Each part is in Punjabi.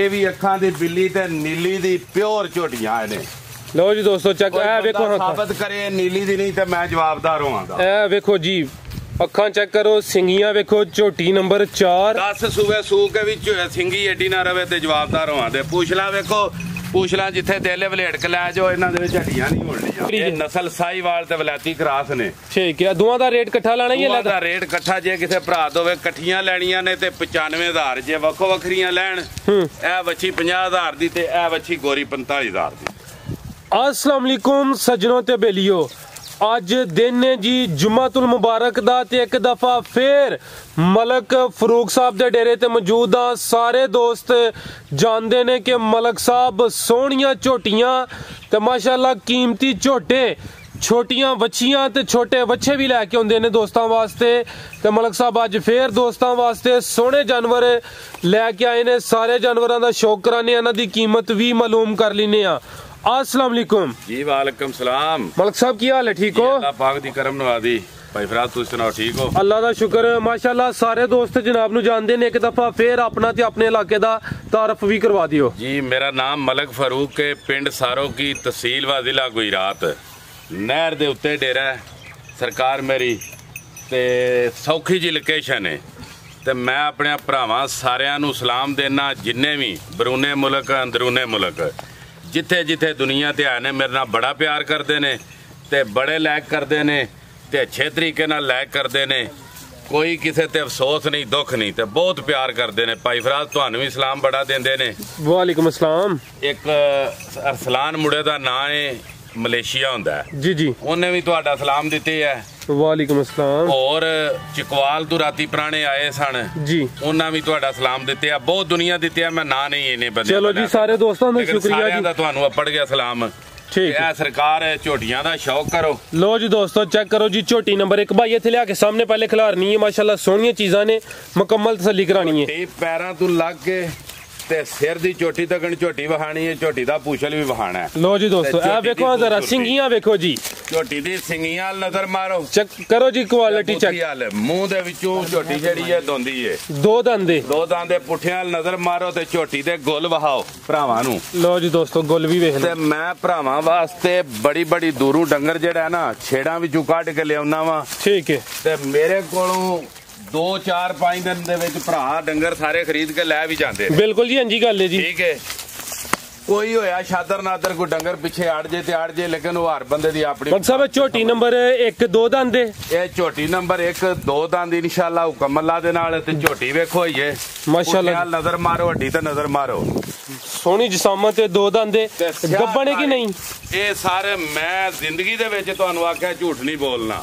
ये भी अखां दी बिल्ली ते नीली दी प्योर झोटियां ने। लो जी दोस्तों चेक वेखो साबित करे नीली दी नहीं ते मैं जवाबदार होवांगा। ए वेखो जी अखां चेक करो, सिंगियां वेखो, झोटी नंबर 4। 10 सूबे सू के विच सिंगी एडी ना रवे ते जवाबदार होवां। ते पूछला वेखो, पूछला जिथे दिल वलेट के लै जाओ, इन्हां दे विच हड्डियां नहीं होणियां। ये नस्ल साहीवाल ते वलैती क्रॉस ने। ठीक है, दोवां दा रेट इकट्ठा लाना ही है? दा रेट इकट्ठा जे किसे भरा दोवे कट्ठियां लैणियां ने ते 95,000, जे वक्खो वखरियां लैण ए वच्छी 50,000 दी ते ए वच्छी गोरी 45,000 दी। अस्सलाम वालेकुम सज्जनों ते बेलियो, अज दिन ने जी जुम्मातुल मुबारक दा ते एक दफा फिर मलक फरूक साहब दे डेरे ते मौजूद हाँ। सारे दोस्त जानते ने कि मलक साहब सोहनियां झोटियां ते माशाल्लाह कीमती झोटे, छोटियां वच्छियां ते छोटे वच्छे भी लैके आउंदे ने दोस्तां वास्ते। ते मलक साहब अज फिर दोस्तां वास्ते सोहने जानवर लैके आए ने। सारे जानवरां दा शौक कराने, इन्हां दी कीमत भी मालूम कर लैने आ। अस्सलाम वालेकुम जी। वालेकुम सलाम। मलक साहब की हाल है? ठीक हो? अल्लाह पाक दी करम नवाजी। भाई फराज तुम सुनाओ, ठीक हो? अल्लाह दा शुक्र माशाल्लाह। सारे दोस्त जनाब नू जानदे ने, एक दफा फिर अपना ते अपने इलाके दा तारफ भी करवा दियो जी। मेरा नाम मलक फरूक के, पिंड सारो की, तहसील व जिला गुजरात। नहर दे उत्ते डेरा सरकार मेरी ते सौखी जी लोकेशन है। ते मैं अपने भरावां सारियां नू सलाम देना, जिन्ने भी बरूने मुल्क अंदरूने मुल्क जिथे जिथे दुनिया ते आए ने, मेरे नाल बड़ा प्यार करते ने ते बड़े लैक करते ने ते अच्छे तरीके नाल लैक करते ने। कोई किसे ते अफसोस नहीं, दुख नहीं, ते बहुत प्यार करते ने। भाई फराज तुहानू भी सलाम बड़ा देंदे ने। वालेकुम अस्सलाम। एक अरसलान मुड़े दा नाम है, मलेशिया हुंदा है जी जी, उन्हें भी तुहाडा सलाम दिते है। वालेकुम अस्सलाम। और चकवाल तो राती पुराने आए सन जी, उन्हें भी तुहाडा सलाम दिते है। बहुत दुनिया दिते है, मैं ना नहीं इन्हें बंदे। चलो जी, सारे दोस्तों का शुक्रिया जी। दा तुहानू अपड़ गया सलाम। ठीक है, सरकार है झोटियां दा शौक करो। लो जी दोस्तों चेक करो जी, झोटी नंबर 1 भाई इत्थे लिया के सामने पहले खिलारनी है। माशाल्लाह सोहनियां चीज़ां ने, मुकम्मल तसल्ली करानी है। पैरां तो लग के ते सिर दी चोटी तकन झोटी वहानी है, झोटी दा पूछल भी वहाना है। लो जी दोस्तों ए वेखो जरा सिंगियां वेखो जी, झोटी दी सिंगियां नजर मारो, चेक करो जी, क्वालिटी चेक। मुंह दे विचों झोटी जेड़ी है दोंदी है, दो दांदे पुठियां नजर मारो ते झोटी दे गुल वहाओ भरावां नू। लो जी दोस्तों गुल भी वेख लो। मैं भरावां वास्ते बड़ी बड़ी दूरों डंगर जेड़ा है ना छेड़ां विचों कढ के लियाउना वा। ठीक है, ते मेरे कोलों 2 4 5 दिन दे विच भरा डंगर सारे खरीद के लै भी जाते। बिल्कुल जी, अंजी गल है जी। ठीक है, कोई होया शादर नादर कोई डंगर पिछे अड़ जे ते अड़ जे, लेकिन वो हर बंदे दी अपनी। मतलब झोटी नंबर 1 2 दांदे, ये झोटी नंबर 1 2 दांद इंशाल्लाह हुकम अल्लाह दे नाल। ते झोटी वेखो ये माशाल्लाह, नजर मारो, हड्डी ते नजर मारो, सोहनी जिसामत ते 2 दांदे। गब्बने की नहीं, ये सारे मैं जिंदगी दे विच तुहानू आख्या झूठ नहीं बोलना।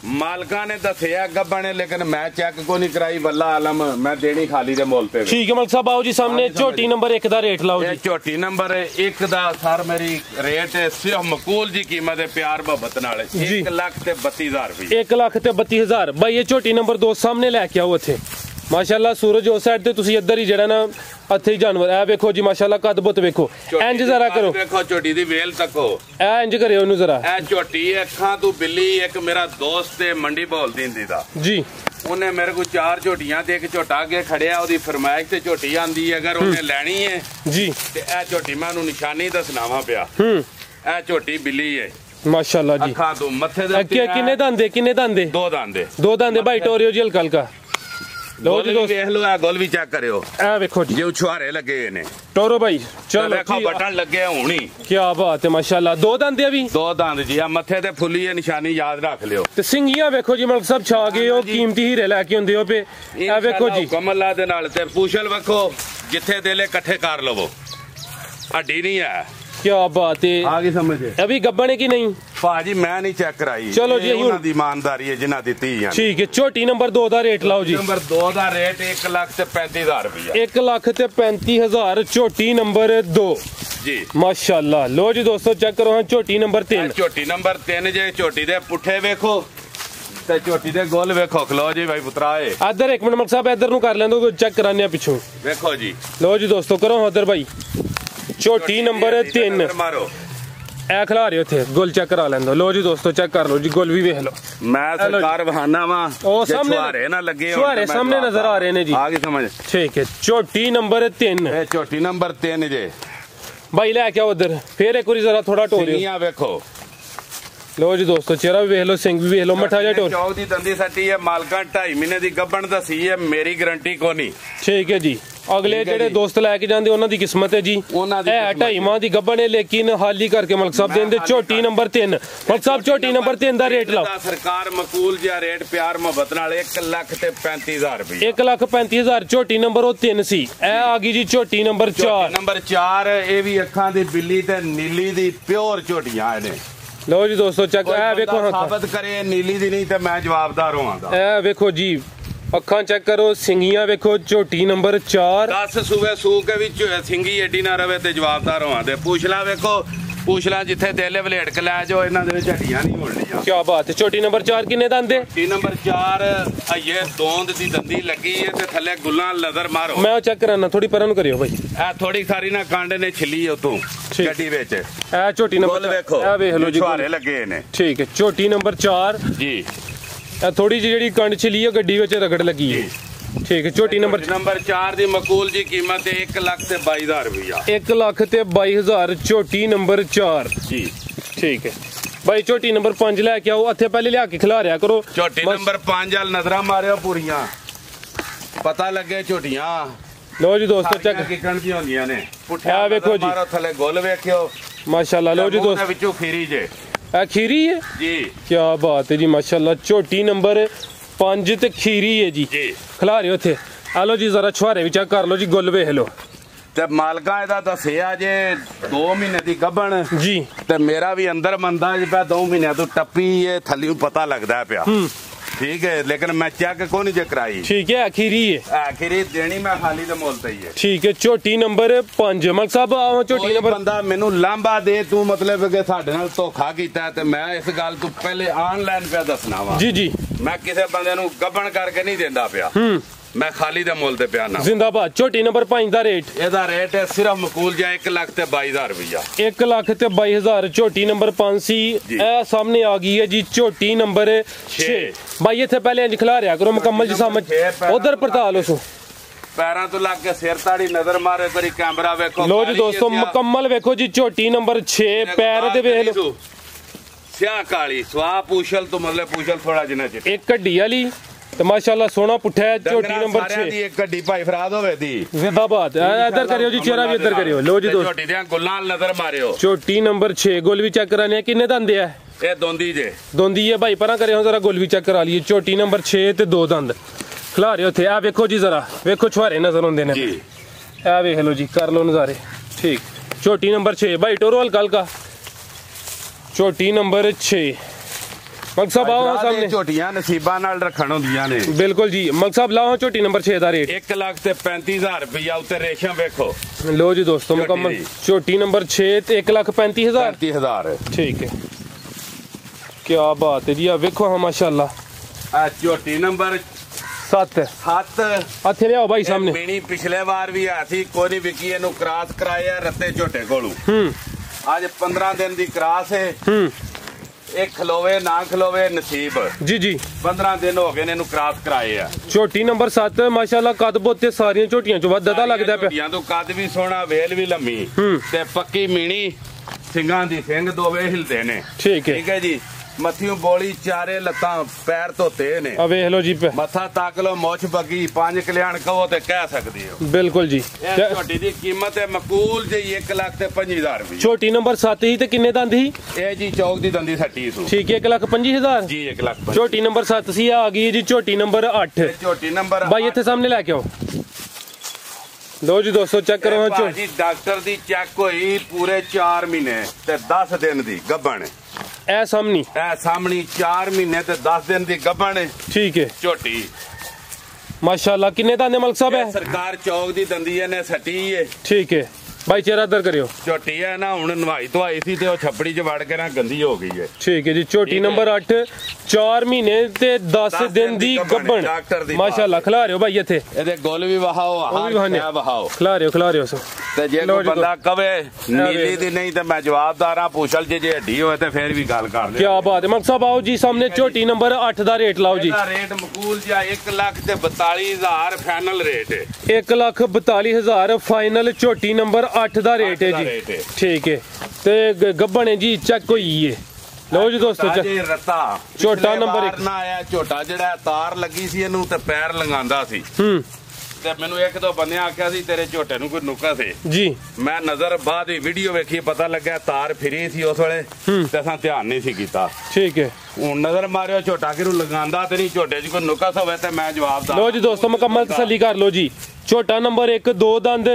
मालका ने दसिया गब्बने, लेकिन मैं चेक को नहीं कराई। वल्ला आलम मैं देनी खाली दे मोल पे। ठीक है मलक साहब, आओ जी सामने झोटी नंबर 1 दा रेट लाओ जी। झोटी नंबर 1 दा सर मेरी रेट है सिर्फ मकूल जी कीमत है, प्यार मोहब्बत नाल 1,32,000 रुपए। 1,32,000 भाई ये झोटी नंबर 2 सामने लैके आओ इत्थे। माशाल्लाह सूरज उस साइड ते, तुसी इधर ही जेड़ा ना हथे जानवर ए वेखो जी, माशाल्लाह कद बुत वेखो। इंज जरा करो, देखो झोटी दी वेल तको, ए इंज करियो ओनू जरा। ए झोटी अखां तू बिल्ली। एक मेरा दोस्त है मंडी बोल दींदी दा जी, उन्हें मेरे को 4 झोटियां ते एक झोटा अगे खड़िया, ओदी फरमाइश ते झोटी आंदी है। अगर उन्हें लैनी है जी ते ए झोटी मैं ओनू निशानी दसनावा पिया। ए झोटी बिल्ली है माशाल्लाह जी। अखां तू मथे दे किन्ने दांदे? 2 दांदे भाई टोरियो जी हल्का हल्का। लो जी दोस्त देख लो, ए गोल भी चेक करियो, ए वेखो जी, जो छुहारे लगे ने टोरो भाई। चलो देखो बटन लगे हुणी, क्या बात है माशाल्लाह। 2 दांदे भी, 2 दांद जी। मथे ते फुली है निशानी, याद रख लियो। ते सिंगियां वेखो जी, मलक साहब छा गए हो, कीमती हीरे लेके आंदे हो पे। ए वेखो जी कमला दे नाल ते पूछल वेखो, जिथे दिले इकट्ठे कर लवो, हड्डी नहीं है। क्या बात है, आगे समझ। अभी गब्बने की नहीं भाजी मैं नहीं चेक कराई। चलो जी, उन्हां दी ईमानदारी है जिन्हां दी धी है। ठीक है, झोटी नंबर 2 दा रेट लाओ जी। नंबर 2 दा रेट 1,35,000 रुपया। 1,35,000 झोटी नंबर 2 जी, माशाल्लाह। लो जी दोस्तों चेक करो हाँ झोटी नंबर 3। झोटी नंबर 3 जे झोटी दे पुठे वेखो ते झोटी दे गोल वेखो। खलो जी भाई पुत्रा है इधर, 1 मिनट मलक साहब इधर नु कर लेंदो, चेक कराने पिछों वेखो जी। लो जी दोस्तों करो उधर भाई, झोटी नंबर 3 मारो। ਇਹ ਖਿਲਾ ਰਹੇ ਉੱਥੇ ਗੁੱਲ ਚੈੱਕ ਕਰਾ ਲੈਂਦੋ। ਲੋ ਜੀ ਦੋਸਤੋ ਚੈੱਕ ਕਰ ਲਓ ਜੀ, ਗੁੱਲ ਵੀ ਵੇਖ ਲਓ। ਮੈਂ ਸਰਕਾਰ ਬਹਾਨਾ ਵਾ ਉਹ ਸਾਹਮਣੇ ਛੁਹਾਰੇ ਨਾ ਲੱਗੇ ਛੁਹਾਰੇ ਸਾਹਮਣੇ ਨਜ਼ਰ ਆ ਰਹੇ ਨੇ ਜੀ। ਆ ਗਈ ਸਮਝ। ਠੀਕ ਹੈ, ਝੋਟੀ ਨੰਬਰ 3। ਇਹ ਝੋਟੀ ਨੰਬਰ 3 ਜੇ ਭਾਈ ਲੈ ਕੇ ਆਓ ਉਧਰ, ਫੇਰ ਇੱਕ ਵਾਰੀ ਜ਼ਰਾ ਥੋੜਾ ਢੋਲਿਓ। ਸਿੰਗੀਆਂ ਵੇਖੋ। ਲੋ ਜੀ ਦੋਸਤੋ ਚਿਹਰਾ ਵੀ ਵੇਖ ਲਓ, ਸਿੰਘ ਵੀ ਵੇਖ ਲਓ, ਮੱਠਾ ਜਿਹਾ ਢੋਲ। ਚੌਕ ਦੀ ਦੰਦੀ ਸੱਟੀ ਹੈ, ਮਾਲਕਾਂ 2.5 ਮਹੀਨੇ ਦੀ ਗੱਭਣ ਦੱਸੀ ਹੈ, ਮੇਰੀ ਗਾਰੰਟੀ ਕੋਨੀ। ਠੀਕ ਹੈ ਜੀ। ਅਗਲੇ ਜਿਹੜੇ ਦੋਸਤ ਲੈ ਕੇ ਜਾਂਦੇ ਉਹਨਾਂ ਦੀ ਕਿਸਮਤ ਹੈ ਜੀ। ਇਹ 2.5 ਮਾਹ ਦੀ ਗੱਭਣ ਹੈ, ਲੇਕਿਨ ਹਾਲੀ ਕਰਕੇ ਮਲਕ ਸਾਹਿਬ ਦੇਂਦੇ ਝੋਟੀ ਨੰਬਰ 3। ਮਲਕ ਸਾਹਿਬ ਝੋਟੀ ਨੰਬਰ 3 ਦਾ ਰੇਟ ਲਾਓ। ਸਰਕਾਰ ਮਕੂਲ ਜਿਹਾ ਰੇਟ ਪਿਆਰ ਮੁਹੱਬਤ ਨਾਲ 1,35,000 ਰੁਪਏ। 1,35,000 ਝੋਟੀ ਨੰਬਰ ਉਹ 3 ਸੀ। ਇਹ ਆ ਗਈ ਜੀ ਝੋਟੀ ਨੰਬਰ 4। ਨੰਬਰ 4 ਇਹ ਵੀ ਅੱਖਾਂ ਦੀ ਬਿੱਲੀ ਤੇ ਨੀਲੀ ਦੀ ਪਿਓਰ ਝੋਟੀਆਂ ਨੇ। ਲਓ ਜੀ ਦੋਸਤੋ ਚੱਕ ਇਹ ਵੇਖੋ, ਸਾਬਤ ਕਰੇ ਨੀਲੀ ਦੀ ਨਹੀਂ ਤੇ ਮੈਂ ਜਵਾਬਦਾਰ ਹੋਵਾਂਗਾ। ਇਹ ਵੇਖੋ ਜੀ, ਅੱਖਾਂ ਚੈੱਕ ਕਰੋ, ਸਿੰਗੀਆਂ ਵੇਖੋ, ਝੋਟੀ ਨੰਬਰ 4। 10 ਸੂਬੇ ਸੂ ਕੇ ਵਿੱਚ ਸਿੰਗੀ ਏਡੀ ਨਾ ਰਵੇ ਤੇ ਜਵਾਬਦਾਰ ਹੋਵਾਂਦੇ। ਪੁੱਛਲਾ ਵੇਖੋ, ਪੁੱਛਲਾ ਜਿੱਥੇ ਦੇਲੇ ਵਲੇਟ ਕੇ ਲੈ ਜਾਓ, ਇਹਨਾਂ ਦੇ ਵਿੱਚ ਹੱਡੀਆਂ ਨਹੀਂ ਹੋਣੀਆਂ। ਕੀ ਬਾਤ ਹੈ। ਝੋਟੀ ਨੰਬਰ 4 ਕਿੰਨੇ ਦੰਦ ਹੈ? ਝੋਟੀ ਨੰਬਰ 4 ਇਹ ਦੋਂਦ ਦੀ ਦੰਦੀ ਲੱਗੀ ਹੈ ਤੇ ਥੱਲੇ ਗੁੱਲਾਂ ਨਜ਼ਰ ਮਾਰੋ। ਮੈਂ ਚੈੱਕ ਕਰਾਨਾ, ਥੋੜੀ ਪਰਾਂ ਨੂੰ ਕਰਿਓ ਭਾਈ। ਇਹ ਥੋੜੀ ਸਾਰੀ ਨਾ ਕਾਂਡੇ ਨੇ ਛਿੱਲੀ ਉਤੋਂ ਗੱਡੀ ਵਿੱਚ। ਇਹ ਝੋਟੀ ਨੰਬਰ ਵੇਖੋ, ਇਹ ਵੇਖ ਲਓ ਜੀ, ਛੁਹਾਰੇ ਲੱਗੇ ਨੇ। ਠੀਕ ਹੈ, ਝੋਟੀ ਨੰਬਰ 4 ਜੀ। ਇਹ ਥੋੜੀ ਜਿਹੀ ਜਿਹੜੀ ਕੰਡ ਛਿੱਲੀ ਹੈ ਗੱਡੀ ਵਿੱਚ ਰਗੜ ਲੱਗੀ ਹੈ। ਠੀਕ ਹੈ, ਝੋਟੀ ਨੰਬਰ 4 ਦੀ ਮਕੂਲ ਜੀ ਕੀਮਤ 1,22,000 ਰੁਪਇਆ। 1,22,000 ਝੋਟੀ ਨੰਬਰ 4 ਜੀ। ਠੀਕ ਹੈ ਭਾਈ। ਝੋਟੀ ਨੰਬਰ 5 ਲੈ ਕੇ ਆਓ, ਇੱਥੇ ਪਹਿਲੇ ਲਿਆ ਕੇ ਖਿਲਾ ਰਿਆ ਕਰੋ। ਝੋਟੀ ਨੰਬਰ 5 ਵਾਲ ਨਜ਼ਰਾਂ ਮਾਰਿਓ ਪੂਰੀਆਂ, ਪਤਾ ਲੱਗੇ ਝੋਟੀਆਂ। ਲੋ ਜੀ ਦੋਸਤੋ ਚੱਕ ਕਿਕਣ ਕੀ ਹੁੰਦੀਆਂ ਨੇ। ਪੁੱਠਾ ਵੇਖੋ ਜੀ, ਮਾਰੋ ਥੱਲੇ ਗੁੱਲ ਵੇਖਿਓ ਮਾਸ਼ਾਅੱਲਾ। ਲੋ ਜੀ ਦੋਸਤੋ ਵਿੱਚੋਂ ਖੀਰੀ ਜੇ, ਇਹ ਖੀਰੀ ਹੈ ਜੀ। ਕੀ ਬਾਤ ਹੈ ਜੀ, ਮਾਸ਼ਾਅੱਲਾ। ਝੋਟੀ ਨੰਬਰ 5 ਤੇ ਖੀਰੀ ਹੈ ਜੀ। ਖਿਲਾ ਰਹੇ ਉੱਥੇ। ਆ ਲੋ ਜੀ ਜ਼ਰਾ ਛੁਹਾਰੇ ਵੀ ਚੈੱਕ ਕਰ ਲੋ ਜੀ, ਗੁੱਲ ਵੇਖ ਲੋ। ਤੇ ਮਾਲਕਾਂ ਇਹਦਾ ਦੱਸਿਆ ਜੇ 2 ਮਹੀਨੇ ਦੀ ਗੱਭਣ ਜੀ। ਤੇ ਮੇਰਾ ਵੀ ਅੰਦਰ ਮੰਦਾ ਜੇ ਪਿਆ 2 ਮਹੀਨਿਆਂ ਤੋਂ ਟੱਪੀ ਇਹ ਥੱਲਿਓਂ ਪਤਾ ਲੱਗਦਾ ਪਿਆ। ਠੀਕ ਹੈ, ਲੇਕਿਨ ਮੈਂ ਚੈੱਕ ਕੋ ਨਹੀਂ ਜੇ ਕਰਾਈ। ਠੀਕ ਹੈ, ਅਖੀਰੀ ਹੈ। ਆਖਿਰੀ ਦੇਣੀ ਮੈਂ ਖਾਲੀ ਦੇ ਮੁੱਲ ਤੇ ਹੀ ਹੈ। ਠੀਕ ਹੈ, ਝੋਟੀ ਨੰਬਰ 5। ਮਲਕ ਸਾਹਿਬ ਆਓ ਝੋਟੀ ਨੰਬਰ। ਬੰਦਾ ਮੈਨੂੰ ਲਾਂਬਾ ਦੇ ਤੂੰ ਮਤਲਬ ਕਿ ਸਾਡੇ ਨਾਲ ਧੋਖਾ ਕੀਤਾ ਤੇ ਮੈਂ ਇਸ ਗੱਲ ਤੋਂ ਪਹਿਲੇ ਆਨਲਾਈਨ ਪਿਆ ਦੱਸਣਾ ਵਾ। ਜੀ ਜੀ। ਮੈਂ ਕਿਸੇ ਬੰਦੇ ਨੂੰ ਗੱਭਣ ਕਰਕੇ ਨਹੀਂ ਦਿੰਦਾ ਪਿਆ, ਮੈਂ ਖਾਲੀ ਦੇ ਮੁੱਲ ਤੇ ਪਿਆ ਨਾ। ਜ਼ਿੰਦਾਬਾਦ। ਝੋਟੀ ਨੰਬਰ 5 ਦਾ ਰੇਟ? ਇਹਦਾ ਰੇਟ ਹੈ ਸਿਰਫ ਮਕੂਲ ਜਿਹਾ 1,22,000 ਰੁਪਇਆ। 1,22,000 ਝੋਟੀ ਨੰਬਰ 5 ਸੀ। ਇਹ ਸਾਹਮਣੇ ਆ ਗਈ ਹੈ ਜੀ ਝੋਟੀ ਨੰਬਰ 6। ਭਾਈ ਇੱਥੇ ਪਹਿਲੇ ਇੰਜ ਖਿਲਾ ਰਿਆ ਕਰੋ ਮੁਕੰਮਲ ਜੀ ਸਮਝ। ਉਧਰ ਪੜਤਾਲ ਉਸੋ ਪੈਰਾਂ ਤੋਂ ਲੱਗ ਕੇ ਸਿਰ ਤਾੜੀ ਨਜ਼ਰ ਮਾਰੇ ਕਰੀ ਕੈਮਰਾ ਵੇਖੋ। ਲੋ ਜੀ ਦੋਸਤੋ ਮੁਕੰਮਲ ਵੇਖੋ ਜੀ, ਝੋਟੀ ਨੰਬਰ 6 ਪੈਰ ਦੇ ਵੇਖ ਲਓ। ਸਿਆ ਕਾਲੀ ਸਵਾ ਪੂਛਲ ਤੋਂ ਮਤਲਬ ਪੂਛਲ ਥੋੜਾ ਜਿਹਾ ਚ ਇੱਕ ਗੱਡੀ ਵਾਲੀ ਤੇ ਮਾਸ਼ਾਅੱਲਾ ਸੋਹਣਾ ਪੁੱਠਾ ਹੈ। ਝੋਟੀ ਨੰਬਰ 6 ਦੀ ਇੱਕ ਗੱਡੀ ਭਾਈ ਫਰਾਦ ਹੋਵੇ ਦੀ। ਜ਼ਿੰਦਾਬਾਦ। ਇੱਧਰ ਕਰਿਓ ਜੀ, ਚਿਹਰਾ ਵੀ ਇੱਧਰ ਕਰਿਓ। ਲੋ ਜੀ ਦੋਸਤੋ ਝੋਟੀ ਦੀਆਂ ਗੁੱਲਾਂ ਨਜ਼ਰ ਮਾਰਿਓ। ਝੋਟੀ ਨੰਬਰ 6 ਗੁੱਲ ਵੀ ਚੈੱਕ ਕਰਾਣੇ ਆ। ਕਿੰਨੇ ਦੰਦ ਆ? ਇਹ ਦੋਂਦੀ ਜੇ। ਦੋਂਦੀ ਹੈ ਭਾਈ, ਪਰਾਂ ਕਰਿਓ ਜ਼ਰਾ, ਗੁੱਲ ਵੀ ਚੈੱਕ ਕਰਾ ਲਈਏ। ਝੋਟੀ ਨੰਬਰ 6 ਤੇ 2 ਦੰਦ ਖਿਲਾ ਰਹੇ ਉੱਥੇ। ਆ ਵੇਖੋ ਜੀ ਜ਼ਰਾ, ਵੇਖੋ ਛੁਹਾਰੇ ਨਜ਼ਰ ਆਉਂਦੇ ਨੇ ਜੀ। ਇਹ ਵੇਖ ਲਓ ਜੀ, ਕਰ ਲਓ ਨਜ਼ਾਰੇ। ਠੀਕ, ਝੋਟੀ ਨੰਬਰ 6 ਭਾਈ ਟੋਰੋ ਹਲਕਾ ਹਲਕਾ। ਝੋਟੀ ਨੰਬਰ 6 ਮਲਕ ਸਾਹਿਬ ਆਓ ਸਾਹਮਣੇ। ਝੋਟੀਆਂ ਨਸੀਬਾਂ ਨਾਲ ਰੱਖਣ ਹੁੰਦੀਆਂ ਨੇ। ਬਿਲਕੁਲ ਜੀ। ਮਲਕ ਸਾਹਿਬ ਲਾਓ ਝੋਟੀ ਨੰਬਰ 6 ਦਾ ਰੇਟ। 1,35,000 ਰੁਪਇਆ ਉੱਤੇ ਰੇਸ਼ਮ ਵੇਖੋ। ਲੋ ਜੀ ਦੋਸਤੋ ਮੁਕੰਮਲ ਝੋਟੀ ਨੰਬਰ 6 ਤੇ 1,35,000। 35,000 ਠੀਕ ਹੈ, ਕੀ ਬਾਤ ਹੈ ਜੀ। ਆ ਵੇਖੋ ਹਾਂ ਮਾਸ਼ਾਅੱਲਾ। ਆ ਝੋਟੀ ਨੰਬਰ 7 ਇੱਥੇ ਲਿਆਓ ਭਾਈ ਸਾਹਮਣੇ। ਮੀਣੀ ਪਿਛਲੇ ਵਾਰ ਵੀ ਆ ਸੀ, ਕੋਈ ਨਹੀਂ ਵਿਕੀ, ਇਹਨੂੰ ਕ੍ਰਾਸ ਕਰਾਇਆ ਰੱਤੇ ਝੋਟੇ ਕੋਲੋਂ। ਅੱਜ 15 ਦਿਨ ਦੀ ਕ੍ਰਾਸ ਹੈ। ਇਹ ਖਲੋਵੇ ਨਾ ਖਲੋਵੇ ਨਸੀਬ। ਜੀ ਜੀ। 15 ਦਿਨ ਹੋ ਗਏ ਨੇ ਇਹਨੂੰ ਕ੍ਰਾਸ ਕਰਾਏ ਆ। ਝੋਟੀ ਨੰਬਰ 7 ਮਾਸ਼ਾਅੱਲਾ ਕੱਦ ਬੋਤੇ ਸਾਰੀਆਂ ਝੋਟੀਆਂ ਚੋਂ ਵੱਧ ਦਾ ਲੱਗਦਾ ਪਿਆ। ਝੋਟੀਆਂ ਤੋਂ ਕੱਦ ਵੀ ਸੋਹਣਾ, ਵੇਲ ਵੀ ਲੰਮੀ ਤੇ ਪੱਕੀ ਮੀਣੀ, ਸਿੰਘਾਂ ਦੀ ਸਿੰਘ ਦੋਵੇਂ ਹਿਲਦੇ ਨੇ। ਠੀਕ ਹੈ ਜੀ। ਮੱਥਿਓਂ ਬੋਲੀ, ਚਾਰੇ ਲੱਤਾਂ ਪੈਰ ਧੋਤੇ ਨੇ। ਆ ਵੇਖ ਲਓ ਜੀ, ਮੱਥਾ ਤੱਕ ਲਓ, ਮੁੱਛ ਬੱਗੀ, 5 ਕਲਿਆਣ ਕਹੋ ਤੇ ਕਹਿ ਸਕਦੇ ਹੋ। ਬਿਲਕੁਲ ਜੀ। ਇਹ ਝੋਟੀ ਦੀ ਕੀਮਤ ਹੈ ਮਕੂਲ ਜੀ 1,25,000 ਰੁਪਏ। ਝੋਟੀ ਨੰਬਰ 7 ਹੀ ਤੇ ਕਿੰਨੇ ਦੰਦ ਸੀ? ਇਹ ਜੀ ਚੌਕ ਦੀ ਦੰਦੀ ਸੱਟੀ ਸੂ। ਠੀਕ ਹੈ, 1,25,000 ਜੀ। 1,25,000 ਝੋਟੀ ਨੰਬਰ 7 ਸੀ। ਆ ਗਈ ਜੀ ਝੋਟੀ ਨੰਬਰ 8। ਝੋਟੀ ਨੰਬਰ ਭਾਈ ਇੱਥੇ ਸਾਹਮਣੇ ਲੈ ਕੇ ਆਓ। ਲੋ ਜੀ ਦੋਸਤੋ ਚੈੱਕ ਕਰੋ ਜੀ। ਡਾਕਟਰ ਦੀ ਚੈੱਕ ਹੋਈ ਪੂਰੇ 4 ਮਹੀਨੇ ਤੇ 10 ਦਿਨ ਦੀ ਗੱਭਣ। ਇਹ ਸਾਹਮਣੀ 4 ਮਹੀਨੇ ਤੇ 10 ਦਿਨ ਦੀ ਗੱਭਣ। ਠੀਕ ਹੈ ਝੋਟੀ ਮਾਸ਼ਾਅੱਲਾ। ਕਿੰਨੇ ਦੰਦ ਮਲਕ ਸਾਹਿਬ ਹੈ? ਸਰਕਾਰ ਚੌਕ ਦੀ ਦੰਦੀ ਨੇ ਸੱਟੀ ਹੈ। ਠੀਕ ਹੈ ਭਾਈ, ਚਿਹਰਾ ਇੱਧਰ ਕਰਿਓ। ਝੋਟੀ ਹੈ ਨਾ, ਹੁਣ ਨਵਾਈ ਧਵਾਈ ਸੀ ਤੇ ਉਹ ਛੱਪੜੀ 'ਚ ਵੜ ਕੇ ਨਾ ਗੰਦੀ ਹੋ ਗਈ ਹੈ। ਠੀਕ ਹੈ ਜੀ। ਝੋਟੀ ਨੰਬਰ 8 4 ਮਹੀਨੇ ਤੇ 10 ਦਿਨ ਦੀ ਗੱਭਣ ਮਾਸ਼ਾਅੱਲਾ। ਖਿਲਾ ਰਹੇ ਹੋ ਭਾਈ ਇੱਥੇ। ਇਹਦੇ ਗੁੱਲ ਵੀ ਵਹਾਓ, ਵਹਾਓ ਖਿਲਾ ਰਹੇ ਹੋ। ਤੇ ਜੇ ਕੋਈ ਬੰਦਾ ਕਵੇ ਨੀਲੀ ਦੀ ਨਹੀਂ ਤੇ ਮੈਂ ਜਵਾਬਦਾਰ ਆ, ਪੁੱਛਲ ਜੇ ਹੱਡੀ ਹੋਵੇ ਤੇ ਫਿਰ ਵੀ ਗੱਲ ਕਰ ਲੈ। ਕੀ ਬਾਤ ਹੈ ਮਲਕ ਸਾਹਿਬ। ਆਓ ਜੀ ਸਾਹਮਣੇ ਝੋਟੀ ਨੰਬਰ 8 ਦਾ ਰੇਟ ਲਾਓ ਜੀ। ਇਹਦਾ ਰੇਟ ਮਕੂਲ ਜਿਹਾ 1,42,000 ਫਾਈਨਲ ਰੇਟ ਹੈ। 1,42,000 ਫਾਈਨਲ ਝੋਟੀ ਨੰਬਰ 8 ਦਾ ਰੇਟ ਹੈ ਜੀ। ਠੀਕ ਹੈ ਤੇ ਗੱਬਣ ਹੈ ਜੀ, ਚੈੱਕ ਹੋਈ ਹੈ। ਲਓ ਜੀ ਦੋਸਤੋ ਰਤਾ ਝੋਟਾ ਨੰਬਰ 1 ਨਾ ਆਇਆ। ਝੋਟਾ ਜਿਹੜਾ ਤਾਰ ਲੱਗੀ ਸੀ ਇਹਨੂੰ ਤੇ ਪੈਰ ਲੰਗਾਉਂਦਾ ਸੀ ਤੇ ਮੈਨੂੰ ਇੱਕ ਦੋ ਬੰਦੇ ਆਖਿਆ ਸੀ ਤੇਰੇ ਝੋਟੇ ਨੂੰ ਕੋਈ ਨੁਕਸ ਹੈ ਜੀ। ਮੈਂ ਨਜ਼ਰ ਬਾਅਦ ਹੀ ਵੀਡੀਓ ਵੇਖੀ, ਪਤਾ ਲੱਗਿਆ ਤਾਰ ਫਿਰੀ ਸੀ ਉਸ ਵੇਲੇ ਤੇ ਅਸਾਂ ਧਿਆਨ ਨਹੀਂ ਸੀ ਕੀਤਾ। ਠੀਕ ਹੈ, ਹੁਣ ਨਜ਼ਰ ਮਾਰਿਓ ਝੋਟਾ ਕਿਹਨੂੰ ਲਗਾਉਂਦਾ ਤੇ ਨਹੀਂ, ਝੋਟੇ 'ਚ ਕੋਈ ਨੁਕਸ ਹੋਵੇ ਤੇ ਮੈਂ ਜਵਾਬ ਦਾਂ। ਲਓ ਜੀ ਦੋਸਤੋ ਮੁਕੰਮਲ ਤਸੱਲੀ ਕਰ ਲਓ ਜੀ। ਝੋਟਾ ਨੰਬਰ 1 2 ਦੰਦ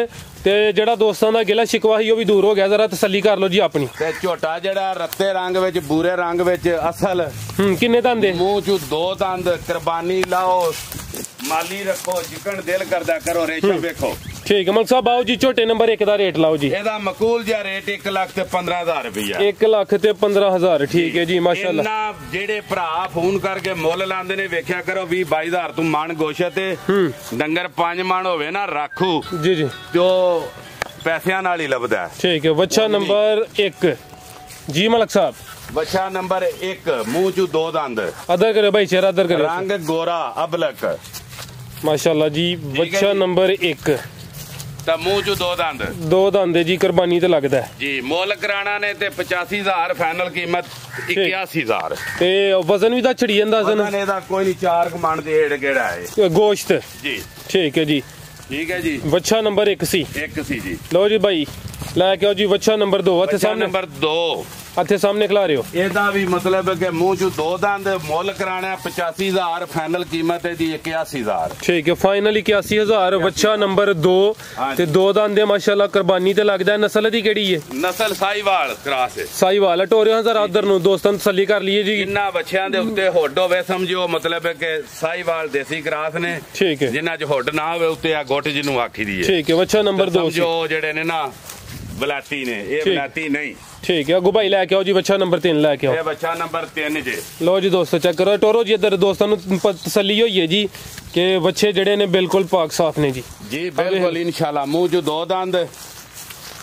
ਤੇ ਜਿਹੜਾ ਦੋਸਤਾਂ ਦਾ ਗਿਲਾ ਸ਼ਿਕਵਾ ਸੀ ਉਹ ਵੀ ਦੂਰ ਹੋ ਗਿਆ। ਜ਼ਰਾ ਤਸੱਲੀ ਕਰ ਲਓ ਜੀ ਆਪਣੀ। ਤੇ ਝੋਟਾ ਜਿਹੜਾ ਰੱਤੇ ਰੰਗ ਵਿੱਚ ਬੂਰੇ ਰੰਗ ਵਿੱਚ ਅਸਲ ਕਿੰਨੇ ਦੰਦ ਮੂੰਹ 'ਚ 2 ਦੰਦ। ਕੁਰਬਾਨੀ ਲਾਓ, ਮਾਲੀ ਰੱਖੋ, ਜਿਕਣ ਦਿਲ ਕਰਦਾ ਕਰੋ, ਰੇਸ਼ਮ ਵੇਖੋ। ਠੀਕ ਹੈ ਮਲਕ ਸਾਹਿਬ। ਆਓ ਜੀ ਝੋਟੇ ਨੰਬਰ 1 ਦਾ ਰੇਟ ਲਾਓ ਜੀ। ਇਹਦਾ ਮਕੂਲ ਜਿਹਾ ਰੇਟ 1,15,000 ਰੁਪਇਆ। 1,15,000 ਠੀਕ ਹੈ ਜੀ ਮਾਸ਼ਾਅੱਲਾ। ਇਹਨਾਂ ਜਿਹੜੇ ਭਰਾ ਫੋਨ ਕਰਕੇ ਮੁੱਲ ਲਾਉਂਦੇ ਨੇ ਵੇਖਿਆ ਕਰੋ 20-22,000 ਤੂੰ ਮਣ ਗੋਸ਼ਤ ਤੇ ਡੰਗਰ 5 ਮਣ ਹੋਵੇ ਨਾ ਰਾਖੂ ਜੀ ਜੀ ਤੇ ਉਹ ਪੈਸਿਆਂ ਨਾਲ ਹੀ ਲੱਭਦਾ। ਠੀਕ ਹੈ। ਵੱਛਾ ਨੰਬਰ 1 ਜੀ ਮਲਕ ਸਾਹਿਬ। ਵੱਛਾ ਨੰਬਰ 1 ਮੂੰਹ 'ਚ 2 ਦੰਦ। ਅਦਰ ਕਰੇ ਭਾਈ ਚਿਹਰਾ ਅਦਰ ਕਰੇ। ਰੰਗ ਗੋਰਾ ਅਬਲਕ ਮਾਸ਼ਾਅੱਲਾ ਜੀ। ਵੱਛਾ ਨੰਬਰ 1 ਤਾਂ ਮੂੰਹ 'ਚ 2 ਦੰਦ। 2 ਦੰਦ ਜੀ। ਕੁਰਬਾਨੀ ਤੇ ਲੱਗਦਾ ਜੀ। ਮੁੱਲ ਕਰਾਣਾ ਨੇ ਤੇ 85,000 ਫਾਈਨਲ ਕੀਮਤ 81,000। ਤੇ ਵਜ਼ਨ ਵੀ ਤਾਂ ਛੜੀ ਜਾਂਦਾ। ਵਜ਼ਨ ਇਹਦਾ ਕੋਈ ਨਹੀਂ 4 ਮਣ ਦੇ ਏੜ ਗੇੜਾ ਹੈ ਗੋਸ਼ਤ ਜੀ। ਠੀਕ ਹੈ ਜੀ। ਠੀਕ ਹੈ ਜੀ। ਵੱਛਾ ਨੰਬਰ 1 ਸੀ ਜੀ। ਲਓ ਜੀ ਭਾਈ ਲੈ ਕੇ ਆਓ ਜੀ ਵੱਛਾ ਨੰਬਰ 2। ਇੱਥੇ ਸਾਹਮਣੇ ਨੰਬਰ 2 ਇੱਥੇ ਸਾਹਮਣੇ ਖਿਲਾ ਰਹੇ ਹੋ। ਇਹਦਾ ਵੀ ਮਤਲਬ ਹੈ ਕਿ ਮੂੰਹ 'ਚ 2 ਦੰਦ। ਮੁੱਲ ਕਰਾਣਾ 85,000 ਫਾਈਨਲ ਕੀਮਤ ਇਹਦੀ 81,000। ਠੀਕ ਹੈ ਫਾਈਨਲ 81,000 ਵੱਛਾ ਨੰਬਰ 2 ਤੇ 2 ਦੰਦ ਦੇ ਮਾਸ਼ਾਅੱਲਾ। ਕੁਰਬਾਨੀ ਤੇ ਲੱਗਦਾ। ਨਸਲ ਦੀ ਕਿਹੜੀ ਹੈ? ਨਸਲ ਸਾਈਵਾਲ ਕਰਾਸ ਹੈ। ਸਾਈਵਾਲ ਟੋਰਿਓ ਜ਼ਰਾ ਉਧਰ ਨੂੰ ਦੋਸਤਾਂ ਨੂੰ ਤਸੱਲੀ ਕਰ ਲਈਏ ਜੀ। ਜਿੰਨਾ ਬੱਚਿਆਂ ਦੇ ਉੱਤੇ ਹੁੱਡ ਹੋਵੇ ਸਮਝੋ ਮਤਲਬ ਹੈ ਕਿ ਸਾਈਵਾਲ ਦੇਸੀ ਕਰਾਸ ਨੇ। ਠੀਕ ਹੈ। ਜਿੰਨਾ 'ਚ ਹੁੱਡ ਨਾ ਹੋਵੇ ਉੱਤੇ ਆ ਗੁੱਟ ਜਿਹਨੂੰ ਆਖੀ ਦੀ ਹੈ। ਠੀਕ ਹੈ। ਵੱਛਾ ਨੰਬਰ 2 ਸਮਝੋ ਜਿਹੜੇ ਨੇ ਨਾ ਬਲਾਤੀ ਨੇ, ਇਹ ਬਲਾਤੀ ਨਹੀਂ। ਠੀਕ ਹੈ। ਅੱਗੂ ਭਾਈ ਲੈ ਕੇ ਆਓ ਜੀ ਵੱਛਾ ਨੰਬਰ 3 ਲੈ ਕੇ ਆਓ। ਇਹ ਵੱਛਾ ਨੰਬਰ 3 ਜੀ। ਲਓ ਜੀ ਦੋਸਤੋ ਚੈੱਕ ਕਰੋ ਟੋਰੋ ਜੀ। ਇੱਧਰ ਦੋਸਤਾਂ ਨੂੰ ਤਸੱਲੀ ਹੋਈ ਹੈ ਜੀ ਕਿ ਵੱਛੇ ਜਿਹੜੇ ਨੇ ਬਿਲਕੁਲ ਪਾਕ ਸਾਫ ਨੇ ਜੀ। ਜੀ ਬਿਲਕੁਲ ਇਨਸ਼ਾਅੱਲਾ। ਮੂੰਹ 'ਚ 2 ਦੰਦ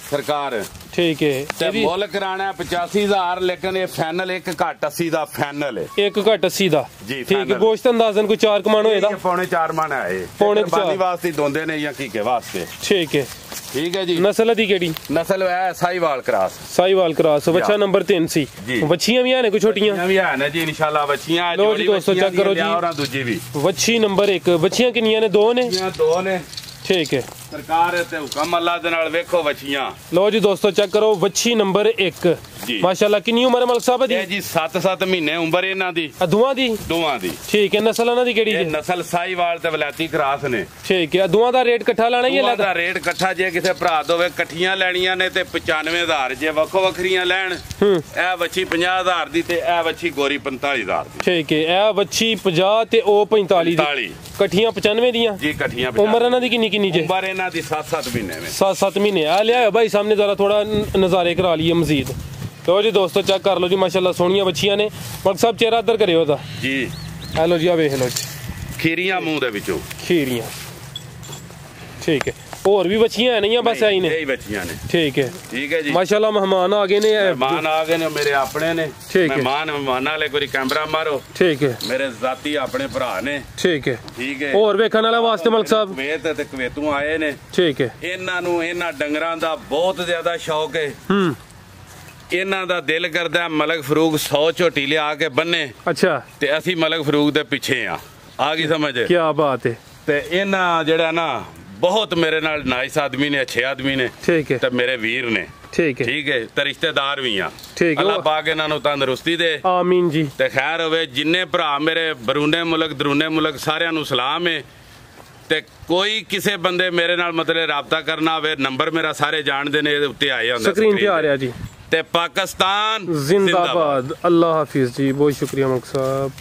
ਸਰਕਾਰ। ਠੀਕ ਹੈ। ਤੇ ਮੁੱਲ ਕਰਾਣਾ 85,000 ਲੇਕਿਨ ਇਹ ਫਾਈਨਲ 1 ਘੱਟ 80 ਦਾ ਫਾਈਨਲ ਹੈ। 1 ਘੱਟ 80 ਦਾ ਜੀ। ਠੀਕ ਹੈ। ਗੋਸ਼ਤ ਅੰਦਾਜ਼ਨ ਕੋਈ 4 ਕਮਾਣ ਹੋਏਗਾ। ਪੌਣੇ 4 ਮਣ ਹੈ। ਪੌਣੇ 4 ਵਾਸਤੇ ਦੋਂਦੇ ਨੇ ਜਾਂ ਕੀਕੇ ਵਾਸਤੇ। ਠੀਕ ਹੈ। ਠੀਕ ਹੈ ਜੀ। ਨਸਲ ਦੀ ਕਿਹੜੀ? ਨਸਲ ਹੈ ਸਾਈਵਾਲ ਕਰਾਸ। ਸਾਈਵਾਲ ਕਰਾਸ। ਵੱਛਾ ਨੰਬਰ 3 ਸੀ। ਵੱਛੀਆਂ ਵੀ ਹਨ ਕੋਈ ਛੋਟੀਆਂ ਵੀ ਹਨ ਜੀ ਇਨਸ਼ਾਅੱਲਾ। ਵੱਛੀਆਂ ਲੋ ਜੀ ਦੋਸਤੋ ਚੈੱਕ ਕਰੋ ਜੀ। ਔਰਾਂ ਦੂਜੀ ਵੀ ਵੱਛੀ ਨੰਬਰ 1। ਵੱਛੀਆਂ ਕਿੰਨੀਆਂ ਨੇ? 2 ਨੇ। 2 ਨੇ। ਠੀਕ ਹੈ। ਸਰਕਾਰ ਤੇ ਹੁਕਮ ਅੱਲਾ ਦੇ ਨਾਲ ਵੇਖੋ ਵੱਛੀਆਂ। ਲੋ ਜੀ ਦੋਸਤੋ ਚੈੱਕ ਕਰੋ ਵੱਛੀ ਨੰਬਰ 1 ਮਾਸ਼ਾਅੱਲਾ। ਕਿੰਨੀ ਉਮਰ ਹੈ ਮਲਕ ਸਾਹਿਬ ਦੀ? ਜੀ 7 ਮਹੀਨੇ ਉਮਰ ਇਹਨਾਂ ਦੀ। ਦੋਵਾਂ ਦੀ। ਠੀਕ ਹੈ। ਨਸਲ ਇਹਨਾਂ ਦੀ ਕਿਹੜੀ ਹੈ? ਨਸਲ ਸਾਈਵਾਲ ਤੇ ਵਲਾਇਤੀ ਕਰਾਸ ਨੇ। ਠੀਕ ਹੈ। ਦੋਵਾਂ ਦਾ ਰੇਟ ਇਕੱਠਾ ਲੈਣਾ ਹੀ ਹੈ? ਦਾ ਰੇਟ ਇਕੱਠਾ। ਜੇ ਕਿਸੇ ਭਰਾ ਦੋਵੇ ਇਕੱਠੀਆਂ ਲੈਣੀਆਂ ਨੇ ਤੇ 95,000। ਜੇ ਵੱਖੋ ਵੱਖਰੀਆਂ ਲੈਣ ਇਹ ਵੱਛੀ 50,000 ਦੀ ਤੇ ਇਹ ਵੱਛੀ ਗੋਰੀ 45,000 ਦੀ। ਠੀਕ ਹੈ। ਇਹ ਵੱਛੀ 50 ਤੇ ਉਹ 45 ਦੀ। ਇਕੱਠੀਆਂ 95 ਦੀਆਂ ਜੀ। ਇਕੱਠੀਆਂ। ਉਮਰ ਇਹਨਾਂ ਦੀ ਕਿੰਨੀ ਜੇ? ਉਮਰ ਇਹਨਾਂ ਦੀ 7 ਮਹੀਨੇ में। 7 ਮਹੀਨੇ। ਆ ਲਿਆ ਭਾਈ ਸਾਹਮਣੇ जरा थोड़ा नज़ारे करा लिए मजीद। तो जी दोस्तों चेक कर लो जी माशाल्लाह सोहनियां बच्चियां ने। मलक साहब चेहरा इधर करियो दा जी। हेलो जी आ वेख लो जी खीरियां मुंह दे विचों खीरियां। ठीक है। और भी बच्चियां नहीं है बस आई ने? यही बच्चियां ने। ठीक है जी माशाल्लाह। मेहमान आ गए ने। मेहमान आ गए ने मेरे अपने ने। मेहमान वाले कोई कैमरा मारो। ठीक है। मेरे जाती अपने भरा ने। ठीक है। और वेखण वाले वास्ते मलक साहब कुवैत ते कुवैतों आए ने। ठीक है। इन्हां नूं इन्हां डंगरां दा बहुत ज्यादा शौक है। ਇਹਨਾਂ ਦਾ ਦਿਲ ਕਰਦਾ ਮਲਕ ਫਰੂਕ 100 ਝੋਟੀ ਲਿਆ ਕੇ ਬੰਨੇ। ਅੱਛਾ। ਤੇ ਅਸੀਂ ਮਲਕ ਫਰੂਕ ਦੇ ਪਿੱਛੇ ਆ ਗਈ ਸਮਝ? ਕੀ ਬਾਤ ਹੈ। ਤੇ ਇਹਨਾਂ ਜਿਹੜਾ ਨਾ ਬਹੁਤ ਮੇਰੇ ਨਾਲ ਨਾਈਸ ਆਦਮੀ ਨੇ, ਅੱਛੇ ਆਦਮੀ ਨੇ। ਠੀਕ ਹੈ। ਤੇ ਮੇਰੇ ਵੀਰ ਨੇ। ਠੀਕ ਹੈ। ਤੇ ਰਿਸ਼ਤੇਦਾਰ ਵੀ ਆ। ਠੀਕ ਹੈ। ਅੱਲਾਹ ਪਾਕ ਇਹਨਾਂ ਨੂੰ ਤੰਦਰੁਸਤੀ ਦੇ। ਆਮੀਨ ਜੀ। ਤੇ ਖੈਰ ਹੋਵੇ। ਜਿੰਨੇ ਭਰਾ ਮੇਰੇ ਬਰੂਨੇ ਮੁਲਕ ਦਰੂਨੇ ਮੁਲਕ ਸਾਰਿਆਂ ਨੂੰ ਸਲਾਮ ਹੈ। ਤੇ ਕੋਈ ਕਿਸੇ ਬੰਦੇ ਮੇਰੇ ਨਾਲ ਮਤਲਬ ਰਾਬਤਾ ਕਰਨਾ ਹੋਵੇ ਨੰਬਰ ਮੇਰਾ ਸਾਰੇ ਜਾਣਦੇ ਨੇ, ਇਹਦੇ ਉੱਤੇ ਆਇਆ ਹੁੰਦਾ ਸਕਰੀਨ ਤੇ ਆ ਰਿਹਾ ਜੀ। ਤੇ ਪਾਕਿਸਤਾਨ ਜ਼ਿੰਦਾਬਾਦ। अल्लाह हाफिज जी। बहुत शुक्रिया मलक साहब।